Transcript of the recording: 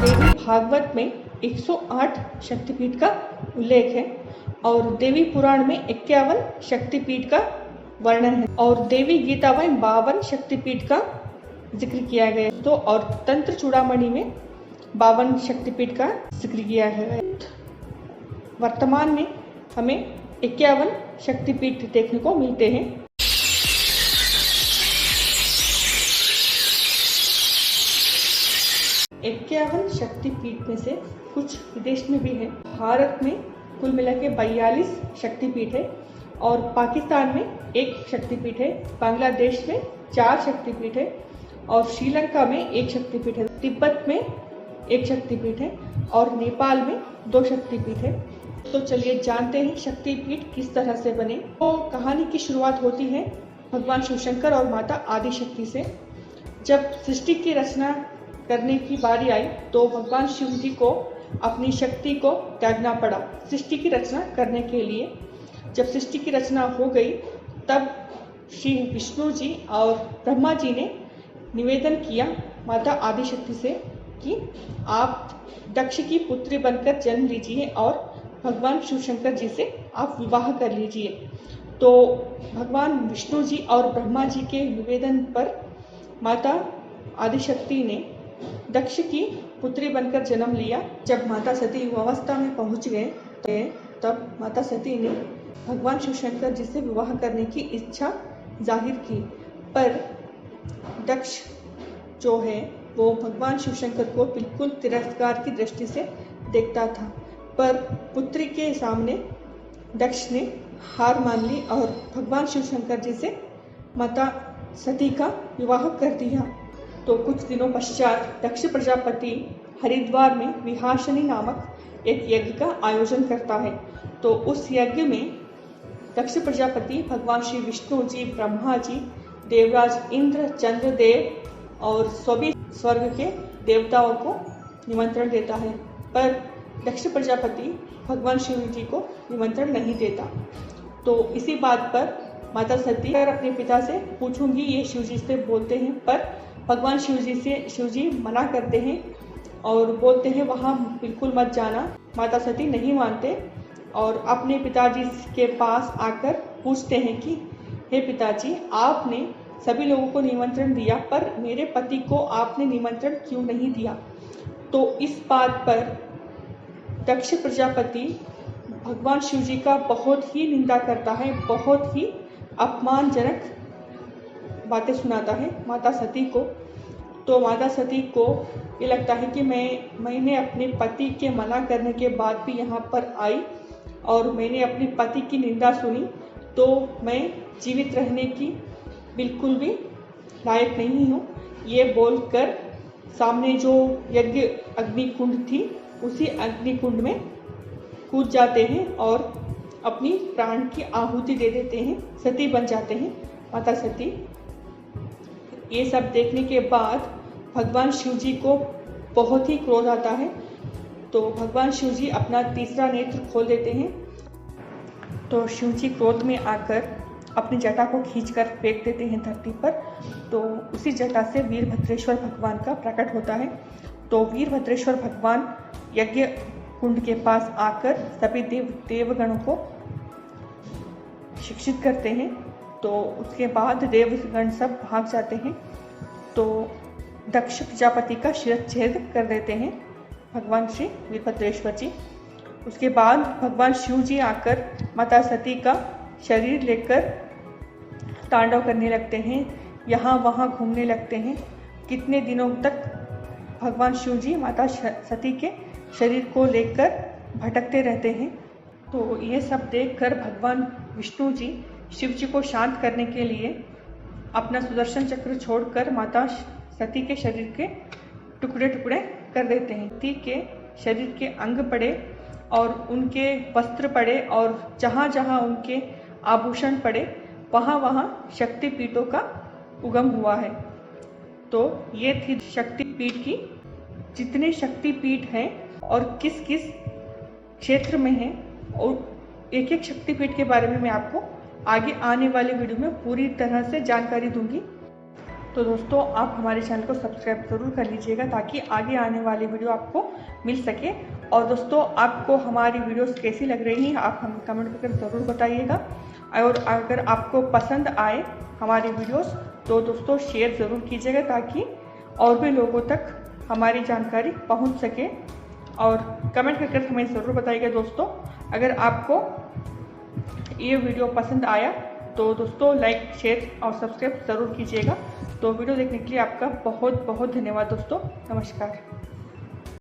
देवी भागवत में 108 शक्तिपीठ का उल्लेख है और देवी पुराण में 51 शक्तिपीठ का वर्णन है और देवी गीता में 52 शक्तिपीठ का जिक्र किया गया है। तो और तंत्र चूड़ामणि में 52 शक्तिपीठ का जिक्र किया है। वर्तमान में हमें 51 शक्तिपीठ देखने को मिलते हैं। इक्यावन शक्तिपीठ में से कुछ विदेश में भी है। भारत में कुल मिला के 42 शक्तिपीठ है और पाकिस्तान में 1 शक्तिपीठ है, बांग्लादेश में 4 शक्तिपीठ है और श्रीलंका में 1 शक्तिपीठ है, तिब्बत में 1 शक्तिपीठ है और नेपाल में 2 शक्तिपीठ है। तो चलिए जानते हैं शक्तिपीठ किस तरह से बने। तो कहानी की शुरुआत होती है भगवान शिव शंकर और माता आदिशक्ति से। जब सृष्टि की रचना करने की बारी आई तो भगवान शिव जी को अपनी शक्ति को त्यागना पड़ा सृष्टि की रचना करने के लिए। जब सृष्टि की रचना हो गई तब श्री विष्णु जी और ब्रह्मा जी ने निवेदन किया माता आदिशक्ति से कि आप दक्ष की पुत्री बनकर जन्म लीजिए और भगवान शिव शंकर जी से आप विवाह कर लीजिए। तो भगवान विष्णु जी और ब्रह्मा जी के निवेदन पर माता आदिशक्ति ने दक्ष की पुत्री बनकर जन्म लिया। जब माता सती युवावस्था में पहुंच गए तब माता सती ने भगवान शिव शंकर जी से विवाह करने की इच्छा जाहिर की, पर दक्ष जो है वो भगवान शिव शंकर को बिल्कुल तिरस्कार की दृष्टि से देखता था। पर पुत्री के सामने दक्ष ने हार मान ली और भगवान शिव शंकर जी से माता सती का विवाह कर दिया। तो कुछ दिनों पश्चात दक्ष प्रजापति हरिद्वार में विहाशनी नामक एक यज्ञ का आयोजन करता है। तो उस यज्ञ में दक्ष प्रजापति भगवान श्री विष्णु जी, ब्रह्मा जी, देवराज इंद्र, चंद्रदेव और सभी स्वर्ग के देवताओं को निमंत्रण देता है, पर दक्ष प्रजापति भगवान शिव जी को निमंत्रण नहीं देता। तो इसी बात पर माता सती अपने पिता से पूछूंगी, ये शिव जी से बोलते हैं, पर भगवान शिव जी मना करते हैं और बोलते हैं वहाँ बिल्कुल मत जाना। माता सती नहीं मानते और अपने पिताजी के पास आकर पूछते हैं कि हे पिताजी, आपने सभी लोगों को निमंत्रण दिया पर मेरे पति को आपने निमंत्रण क्यों नहीं दिया। तो इस बात पर दक्ष प्रजापति भगवान शिव जी का बहुत ही निंदा करता है, बहुत ही अपमानजनक बातें सुनाता है माता सती को। तो माता सती को ये लगता है कि मैंने अपने पति के मना करने के बाद भी यहाँ पर आई और मैंने अपने पति की निंदा सुनी, तो मैं जीवित रहने की बिल्कुल भी लायक नहीं हूँ। ये बोलकर सामने जो यज्ञ अग्निकुंड थी उसी अग्निकुंड में कूद जाते हैं और अपनी प्राण की आहुति दे देते हैं, सती बन जाते हैं माता सती। ये सब देखने के बाद भगवान शिव जी को बहुत ही क्रोध आता है। तो भगवान शिव जी अपना तीसरा नेत्र खोल देते हैं। तो शिव जी क्रोध में आकर अपनी जटा को खींचकर फेंक देते हैं धरती पर। तो उसी जटा से वीरभद्रेश्वर भगवान का प्रकट होता है। तो वीरभद्रेश्वर भगवान यज्ञ कुंड के पास आकर सभी देवगणों को शिक्षित करते हैं। तो उसके बाद देवगण सब भाग जाते हैं। तो दक्ष प्रजापति का शिरच्छेद कर देते हैं भगवान श्री वीरभद्रेश्वर जी। उसके बाद भगवान शिव जी आकर माता सती का शरीर लेकर तांडव करने लगते हैं, यहाँ वहाँ घूमने लगते हैं। कितने दिनों तक भगवान शिव जी माता सती के शरीर को लेकर भटकते रहते हैं। तो ये सब देखकर भगवान विष्णु जी शिव जी को शांत करने के लिए अपना सुदर्शन चक्र छोड़कर माता सती के शरीर के टुकड़े टुकड़े कर देते हैं। सती के शरीर के अंग पड़े और उनके वस्त्र पड़े और जहाँ जहाँ उनके आभूषण पड़े वहाँ वहाँ शक्तिपीठों का उगम हुआ है। तो ये थी शक्तिपीठ की जितने शक्तिपीठ हैं और किस किस क्षेत्र में हैं, और एक एक शक्तिपीठ के बारे में मैं आपको आगे आने वाले वीडियो में पूरी तरह से जानकारी दूंगी। तो दोस्तों आप हमारे चैनल को सब्सक्राइब ज़रूर कर लीजिएगा ताकि आगे आने वाली वीडियो आपको मिल सके। और दोस्तों आपको हमारी वीडियोस कैसी लग रही हैं आप हमें कमेंट करके ज़रूर बताइएगा। और अगर आपको पसंद आए हमारी वीडियोस तो दोस्तों शेयर ज़रूर कीजिएगा ताकि और भी लोगों तक हमारी जानकारी पहुंच सके। और कमेंट करके हमें ज़रूर बताइएगा दोस्तों। अगर आपको ये वीडियो पसंद आया तो दोस्तों लाइक शेयर और सब्सक्राइब ज़रूर कीजिएगा। तो वीडियो देखने के लिए आपका बहुत बहुत धन्यवाद दोस्तों। नमस्कार।